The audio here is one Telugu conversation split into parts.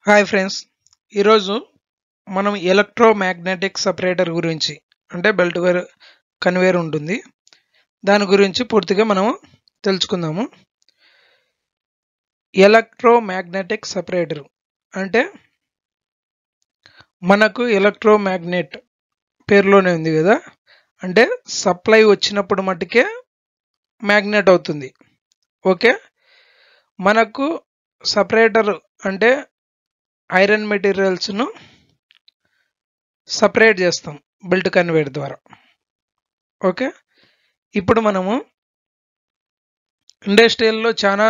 హాయ్ ఫ్రెండ్స్, ఈరోజు మనం ఎలక్ట్రోమాగ్నెటిక్ సపరేటర్ గురించి అంటే బెల్ట్ వైర్ కన్వేయర్ ఉంటుంది. దాని గురించి పూర్తిగా మనము తెలుసుకుందాము. ఎలక్ట్రోమాగ్నెటిక్ సపరేటర్ అంటే మనకు ఎలక్ట్రోమాగ్నెట్ పేరులోనే ఉంది కదా, అంటే సప్లై వచ్చినప్పుడు మట్టుకే మ్యాగ్నెట్ అవుతుంది. ఓకే, మనకు సపరేటర్ అంటే ఐరన్ మెటీరియల్స్ను సపరేట్ చేస్తాం బెల్ట్ కన్వేయర్ ద్వారా. ఓకే, ఇప్పుడు మనము ఇండస్ట్రియల్లో చాలా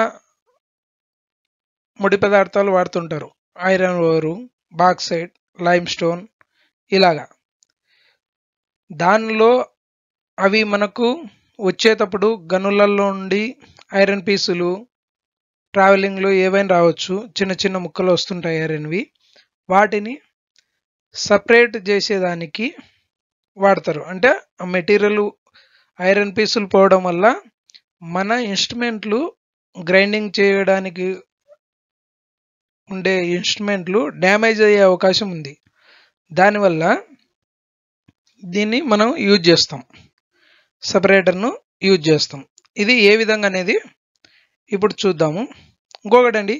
ముడి పదార్థాలు వాడుతుంటారు. ఐరన్ ఓరు, బాక్సైట్, లైమ్ స్టోన్ ఇలాగా. దానిలో అవి మనకు వచ్చేటప్పుడు గనులలో నుండి ఐరన్ పీసులు ట్రావెలింగ్లో ఏవైనా రావచ్చు, చిన్న చిన్న ముక్కలు వస్తుంటాయి ఐరన్వి. వాటిని సపరేట్ చేసేదానికి వాడతారు. అంటే ఆ మెటీరియల్ ఐరన్ పీసులు పోవడం వల్ల మన ఇన్స్ట్రుమెంట్లు గ్రైండింగ్ చేయడానికి ఉండే ఇన్స్ట్రుమెంట్లు డ్యామేజ్ అయ్యే అవకాశం ఉంది. దానివల్ల దీన్ని మనం యూజ్ చేస్తాం, సపరేటర్ను యూజ్ చేస్తాం. ఇది ఏ విధంగా అనేది ఇప్పుడు చూద్దాము. ఇంకొకటండి,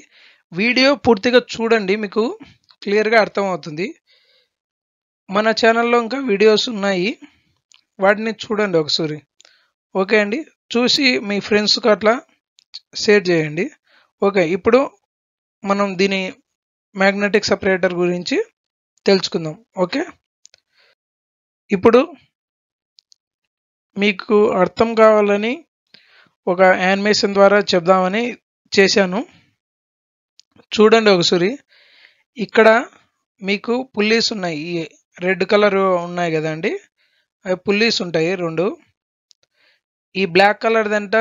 వీడియో పూర్తిగా చూడండి, మీకు క్లియర్గా అర్థమవుతుంది. మన ఛానల్లో ఇంకా వీడియోస్ ఉన్నాయి, వాటిని చూడండి ఒకసారి. ఓకే అండి, చూసి మీ ఫ్రెండ్స్కి అట్లా షేర్ చేయండి. ఓకే, ఇప్పుడు మనం దీని మ్యాగ్నెటిక్ సపరేటర్ గురించి తెలుసుకుందాం. ఓకే, ఇప్పుడు మీకు అర్థం కావాలని ఒక యానిమేషన్ ద్వారా చెప్దామని చేశాను. చూడండి ఒకసారి. ఇక్కడ మీకు పుల్లీస్ ఉన్నాయి, ఈ రెడ్ కలర్ ఉన్నాయి కదండి, అవి పుల్లీస్ ఉంటాయి రెండు. ఈ బ్లాక్ కలర్దంట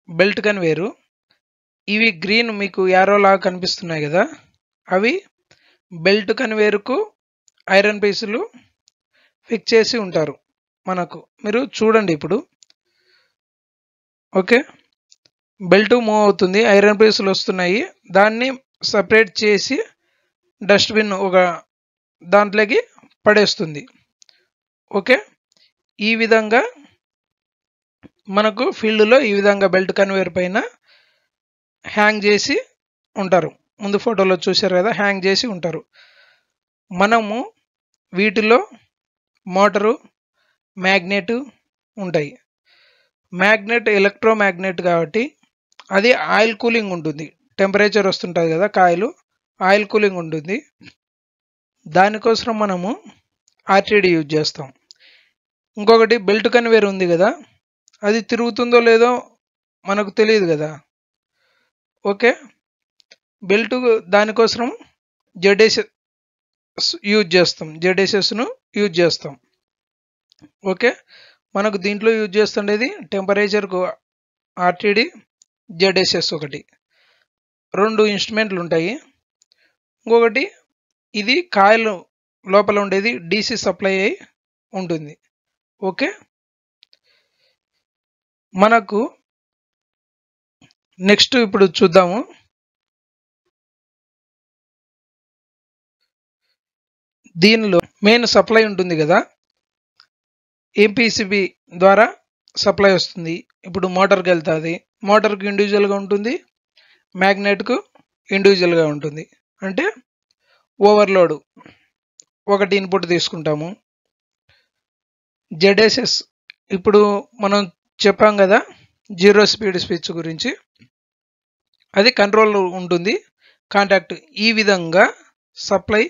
బెల్ట్ కన్వేయరు. ఇవి గ్రీన్ మీకు యారో లాగా కనిపిస్తున్నాయి కదా, అవి బెల్ట్ కన్వేయర్కు ఐరన్ పీసులు ఫిక్స్ చేసి ఉంటారు మనకు. మీరు చూడండి ఇప్పుడు. ఓకే, బెల్ట్ మూవ్ అవుతుంది, ఐరన్ పీసులు వస్తున్నాయి, దాన్ని సపరేట్ చేసి డస్ట్బిన్ ఒక దాంట్లోకి పడేస్తుంది. ఓకే, ఈ విధంగా మనకు ఫీల్డ్లో ఈ విధంగా బెల్ట్ కన్వేయర్ పైన హ్యాంగ్ చేసి ఉంటారు. ముందు ఫోటోలో చూశారు కదా, హ్యాంగ్ చేసి ఉంటారు. మనము వీటిలో మోటరు, మ్యాగ్నెట్ ఉంటాయి. మ్యాగ్నెట్ ఎలక్ట్రోమాగ్నెట్ కాబట్టి అది ఆయిల్ కూలింగ్ ఉంటుంది. టెంపరేచర్ వస్తుంటుంది కదా, కాయిల్ ఆయిల్ కూలింగ్ ఉంటుంది. దానికోసం మనము ఆర్టీడీ యూజ్ చేస్తాం. ఇంకొకటి బెల్ట్ కన్వేయర్ ఉంది కదా, అది తిరుగుతుందో లేదో మనకు తెలియదు కదా. ఓకే, బెల్ట్ దానికోసం జెడ్ఎస్ఎస్ యూజ్ చేస్తాం, జెడ్ఎస్ఎస్ను యూజ్ చేస్తాం. ఓకే, మనకు దీంట్లో యూజ్ చేస్తుండేది టెంపరేచర్కు ఆర్టీడీ, జెడ్ఎస్ఎస్ ఒకటి, రెండు ఇన్స్ట్రుమెంట్లు ఉంటాయి. ఇంకొకటి ఇది కాయిల్ లోపల ఉండేది డీసీ సప్లై అయి ఉంటుంది. ఓకే, మనకు నెక్స్ట్ ఇప్పుడు చూద్దాము. దీనిలో మెయిన్ సప్లై ఉంటుంది కదా, ఎంపీసీబీ ద్వారా సప్లై వస్తుంది. ఇప్పుడు మోటార్కి వెళ్తుంది, మోటార్కి ఇండివిజువల్గా ఉంటుంది, మ్యాగ్నెట్కు ఇండివిజువల్గా ఉంటుంది. అంటే ఓవర్లోడ్ ఒకటి ఇన్పుట్ తీసుకుంటాము. జెడ్ఎస్ఎస్ ఇప్పుడు మనం చెప్పాం కదా జీరో స్పీడ్ స్విచ్ గురించి, అది కంట్రోల్ ఉంటుంది, కాంటాక్ట్. ఈ విధంగా సప్లై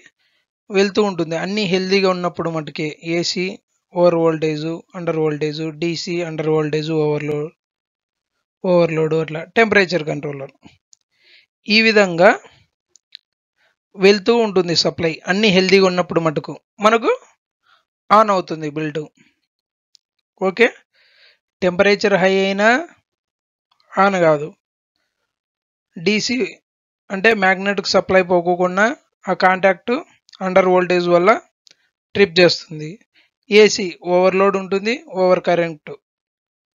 వెళ్తూ ఉంటుంది అన్నీ హెల్దీగా ఉన్నప్పుడు మటుకే. AC over voltage, under voltage, DC under voltage, overload అట్లా టెంపరేచర్ కంట్రోలర్. ఈ విధంగా వెళ్తూ ఉంటుంది సప్లై. అన్నీ హెల్దీగా ఉన్నప్పుడు మటుకు మనకు ఆన్ అవుతుంది బెల్ట్. ఓకే, టెంపరేచర్ హై అయినా ఆన్ కాదు. డీసీ అంటే మ్యాగ్నెట్కి సప్లై పోకుండా ఆ కాంటాక్ట్ అండర్ వోల్టేజ్ వల్ల ట్రిప్ చేస్తుంది. ఏసీ ఓవర్లోడ్ ఉంటుంది, over current,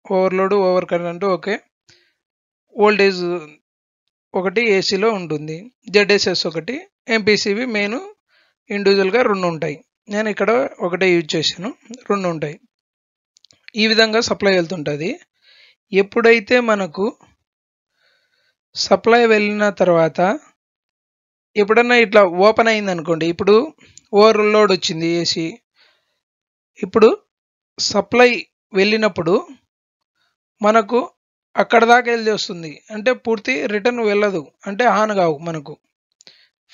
overload over current. Okay, voltage ఒకటి ఏసీలో ఉంటుంది, జెడ్ఎస్ఎస్ ఒకటి, ఎంపీసీబీ మెయిన్ ఇండివిజువల్గా 2 ఉంటాయి. నేను ఇక్కడ ఒకటే యూజ్ చేశాను, 2 ఉంటాయి. ఈ విధంగా సప్లై వెళ్తుంటుంది. ఎప్పుడైతే మనకు సప్లై వెళ్ళిన తర్వాత ఎప్పుడన్నా ఇట్లా ఓపెన్ అయింది అనుకోండి, ఇప్పుడు ఓవర్లోడ్ వచ్చింది ఏసీ, ఇప్పుడు సప్లై వెళ్ళినప్పుడు మనకు అక్కడ దాకా వెళ్ళి వస్తుంది, అంటే పూర్తి రిటర్న్ వెళ్ళదు, అంటే ఆన్ కావు, మనకు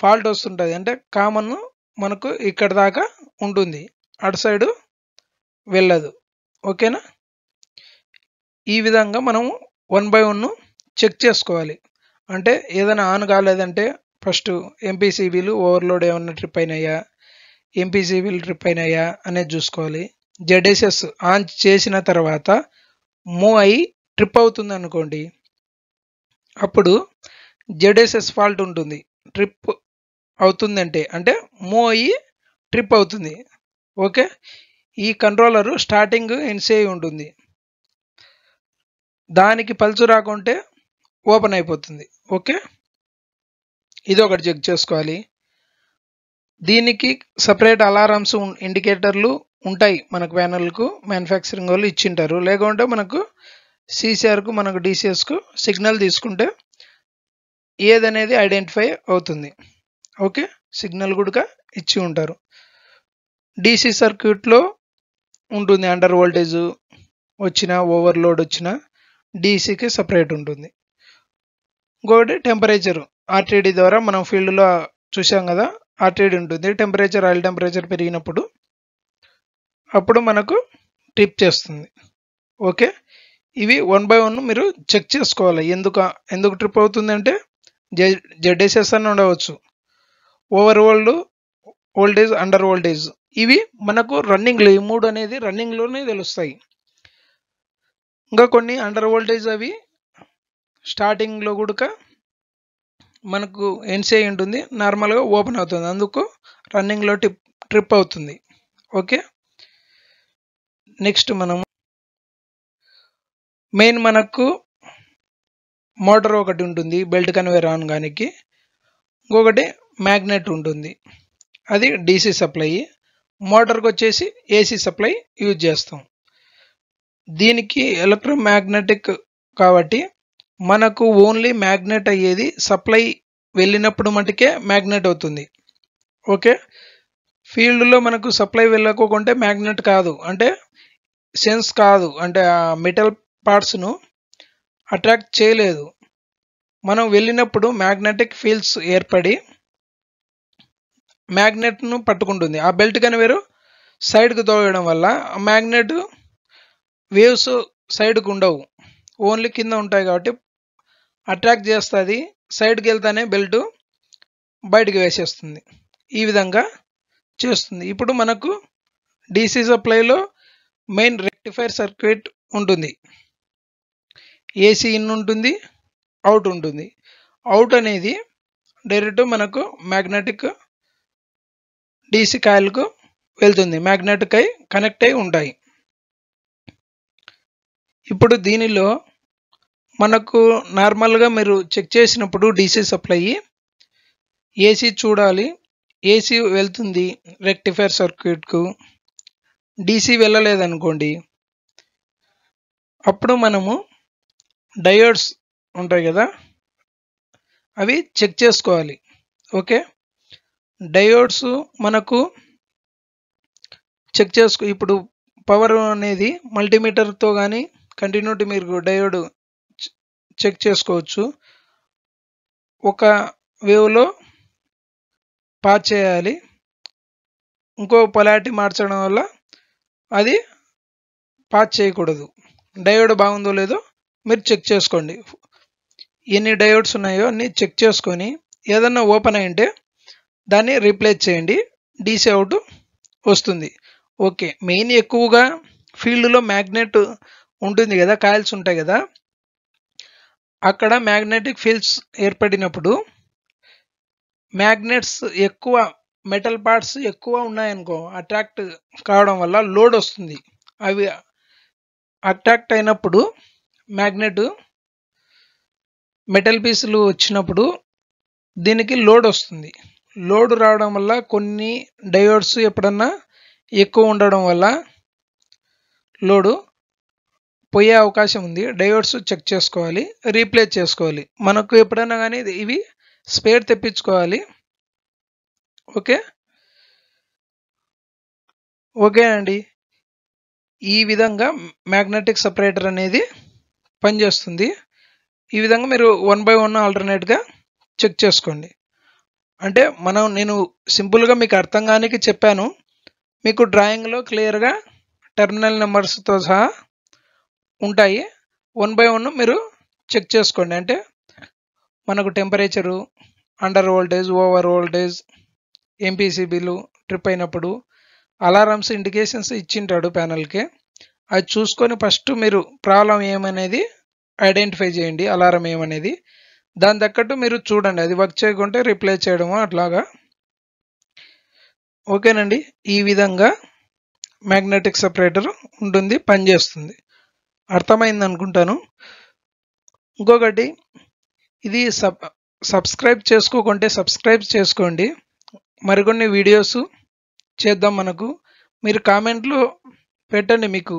ఫాల్ట్ వస్తుంటుంది, అంటే కామన్ మనకు ఇక్కడ దాకా ఉంటుంది, అటు సైడు వెళ్ళదు. ఓకేనా? ఈ విధంగా మనం 1 by 1 చెక్ చేసుకోవాలి. అంటే ఏదైనా ఆన్ కాలేదంటే ఫస్ట్ ఎంపీసీబీలు ఓవర్లోడ్ ఏమన్నా ట్రిప్ అయినాయా, ఎంపీసీబీలు ట్రిప్ అయినాయా అనేది చూసుకోవాలి. జెడ్ఎస్ఎస్ ఆన్ చేసిన తర్వాత మూవ్ అయ్యి ట్రిప్ అవుతుంది అనుకోండి, అప్పుడు జెడ్ఎస్ఎస్ ఫాల్ట్ ఉంటుంది. ట్రిప్ అవుతుందంటే అంటే మూవ్ అయ్యి ట్రిప్ అవుతుంది. ఓకే, ఈ కంట్రోలరు స్టార్టింగ్ ఎన్సీఐ ఉంటుంది, దానికి పల్సు రాకుంటే ఓపెన్ అయిపోతుంది. ఓకే, ఇది ఒకటి చెక్ చేసుకోవాలి. దీనికి సపరేట్ అలారమ్స్ ఇండికేటర్లు ఉంటాయి మనకు ప్యానల్కు, మ్యానుఫ్యాక్చరింగ్ వాళ్ళు ఇచ్చింటారు. లేకుంటే మనకు సీసీఆర్కు మనకు డీసీఎస్కు సిగ్నల్ తీసుకుంటే ఏదనేది ఐడెంటిఫై అవుతుంది. ఓకే, సిగ్నల్ కూడా ఇచ్చి ఉంటారు. డీసీ సర్క్యూట్లో ఉంటుంది, అండర్ వోల్టేజ్ వచ్చినా ఓవర్లోడ్ వచ్చినా డీసీకి సపరేట్ ఉంటుంది. ఇంకొకటి టెంపరేచర్, ఆర్టీడీ ద్వారా మనం ఫీల్డ్లో చూసాం కదా, ఆర్టీడీ ఉంటుంది. టెంపరేచర్, ఆయిల్ టెంపరేచర్ పెరిగినప్పుడు అప్పుడు మనకు ట్రిప్ చేస్తుంది. ఓకే, ఇవి 1 by 1 మీరు చెక్ చేసుకోవాలి. ఎందుకు ట్రిప్ అవుతుంది అంటే జెడ్ఎస్ఎస్ అని ఉండవచ్చు, వోల్టేజ్, అండర్ వోల్టేజ్, ఇవి మనకు రన్నింగ్లో, ఈ 3 అనేది రన్నింగ్లోనే తెలుస్తాయి. ఇంకా కొన్ని అండర్ వోల్టేజ్ అవి స్టార్టింగ్లో కూడా మనకు ఎన్సీఐ ఉంటుంది, నార్మల్గా ఓపెన్ అవుతుంది, అందుకు రన్నింగ్లో ట్రిప్ అవుతుంది. ఓకే, నెక్స్ట్ మనం మెయిన్ మనకు మోటార్ ఒకటి ఉంటుంది బెల్ట్ కన్వేయర్ ఆన్ గానికి, ఇంకొకటి మ్యాగ్నెట్ ఉంటుంది, అది డీసీ సప్లై. మోటార్కి వచ్చేసి ఏసీ సప్లై యూజ్ చేస్తాం. దీనికి ఎలక్ట్రోమాగ్నెటిక్ కాబట్టి మనకు ఓన్లీ మ్యాగ్నెట్ అయ్యేది సప్లై వెళ్ళినప్పుడు మటుకే మ్యాగ్నెట్ అవుతుంది. ఓకే, ఫీల్డ్లో మనకు సప్లై వెళ్ళకోకుంటే మ్యాగ్నెట్ కాదు, అంటే సెన్స్ కాదు, అంటే ఆ మెటల్ పార్ట్స్ను అట్రాక్ట్ చేయలేదు. మనం వెళ్ళినప్పుడు మ్యాగ్నెటిక్ ఫీల్డ్స్ ఏర్పడి మ్యాగ్నెట్ను పట్టుకుంటుంది. ఆ బెల్ట్ కన్వేయర్ సైడ్కు తోయడం వల్ల మ్యాగ్నెట్ వేవ్స్ సైడ్కు ఉండవు, ఓన్లీ కింద ఉంటాయి కాబట్టి అట్రాక్ట్ చేస్తుంది, సైడ్కి వెళ్తానే బెల్ట్ బయటకు వేసేస్తుంది. ఈ విధంగా చేస్తుంది. ఇప్పుడు మనకు డీసీ సప్లైలో మెయిన్ రెక్టిఫైర్ సర్క్యూట్ ఉంటుంది, ఏసీ ఇన్ ఉంటుంది, అవుట్ ఉంటుంది. అవుట్ అనేది డైరెక్ట్ మనకు మ్యాగ్నెటిక్ డీసీ కాయిల్కు వెళ్తుంది, మ్యాగ్నెటిక్ అయి కనెక్ట్ అయి ఉంటాయి. ఇప్పుడు దీనిలో మనకు నార్మల్గా మీరు చెక్ చేసినప్పుడు డీసీ సప్లై ఏసీ చూడాలి, ఏసీ వెళ్తుంది రెక్టిఫైర్ సర్క్యూట్కు, డీసీ వెళ్ళలేదనుకోండి, అప్పుడు మనము డయోడ్స్ ఉంటాయి కదా, అవి చెక్ చేసుకోవాలి. ఓకే, డయోడ్స్ మనకు చెక్ ఇప్పుడు పవర్ అనేది మల్టీమీటర్తో కానీ కంటిన్యూటీ మీరు డయోడ్ చెక్ చేసుకోవచ్చు. ఒక వేవ్లో పాస్ చేయాలి, ఇంకో పొలారిటీ మార్చడం వల్ల అది పాస్ చేయకూడదు. డయోడ్ బాగుందో లేదో మీరు చెక్ చేసుకోండి. ఎన్ని డయోడ్స్ ఉన్నాయో అన్ని చెక్ చేసుకొని ఏదన్నా ఓపెన్ అయింటే దాన్ని రీప్లేస్ చేయండి, డీసీ అవుట్ వస్తుంది. ఓకే, మెయిన్ ఎక్కువగా ఫీల్డ్లో మ్యాగ్నెట్ ఉంటుంది కదా, కాయిల్స్ ఉంటాయి కదా, అక్కడ మ్యాగ్నెటిక్ ఫీల్డ్స్ ఏర్పడినప్పుడు మ్యాగ్నెట్స్ ఎక్కువ, మెటల్ పార్ట్స్ ఎక్కువ ఉన్నాయనుకో, అట్రాక్ట్ కావడం వల్ల లోడ్ వస్తుంది. అవి అట్రాక్ట్ అయినప్పుడు మ్యాగ్నెట్ మెటల్ పీసులు వచ్చినప్పుడు దీనికి లోడ్ వస్తుంది. లోడ్ రావడం వల్ల కొన్ని డయోడ్స్ ఎప్పుడన్నా ఎక్కువ ఉండడం వల్ల లోడు పోయే అవకాశం ఉంది. డయోడ్స్ చెక్ చేసుకోవాలి, రీప్లేస్ చేసుకోవాలి. మనకు ఎప్పుడైనా కానీ ఇవి స్పేర్ తెప్పించుకోవాలి. ఓకే అండి. ఈ విధంగా మ్యాగ్నెటిక్ సపరేటర్ అనేది పనిచేస్తుంది. ఈ విధంగా మీరు 1 by 1 ఆల్టర్నేట్గా చెక్ చేసుకోండి. అంటే నేను సింపుల్గా మీకు అర్థం కానికి చెప్పాను. మీకు డ్రాయింగ్లో క్లియర్గా టెర్మినల్ నెంబర్స్తో సహా ఉంటాయి. 1 by 1 మీరు చెక్ చేసుకోండి. అంటే మనకు temperature, under voltage, over voltage, ఎంపీసీబీలు ట్రిప్ అయినప్పుడు అలారమ్స్ ఇండికేషన్స్ ఇచ్చింటాడు ప్యానల్కి. అది చూసుకొని ఫస్ట్ మీరు ప్రాబ్లం ఏమనేది ఐడెంటిఫై చేయండి, అలారం ఏమనేది. దాని తగ్గట్టు మీరు చూడండి, అది వర్క్ చేయకుంటే రిప్లేస్ చేయడము అట్లాగా. ఓకేనండి. ఈ విధంగా మ్యాగ్నెటిక్ సపరేటర్ ఉంటుంది, పనిచేస్తుంది. అర్థమైంది అనుకుంటాను. ఇంకొకటి, ఇది సబ్స్క్రైబ్ చేసుకోకుంటే సబ్స్క్రైబ్ చేసుకోండి. మరికొన్ని వీడియోస్ చేద్దాం. మీరు కామెంట్లు పెట్టండి, మీకు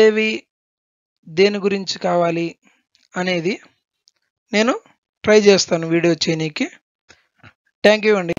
ఏవి దేని గురించి కావాలి అనేది నేను ట్రై చేస్తాను వీడియో చేయనీకి. థ్యాంక్ యూ అండి.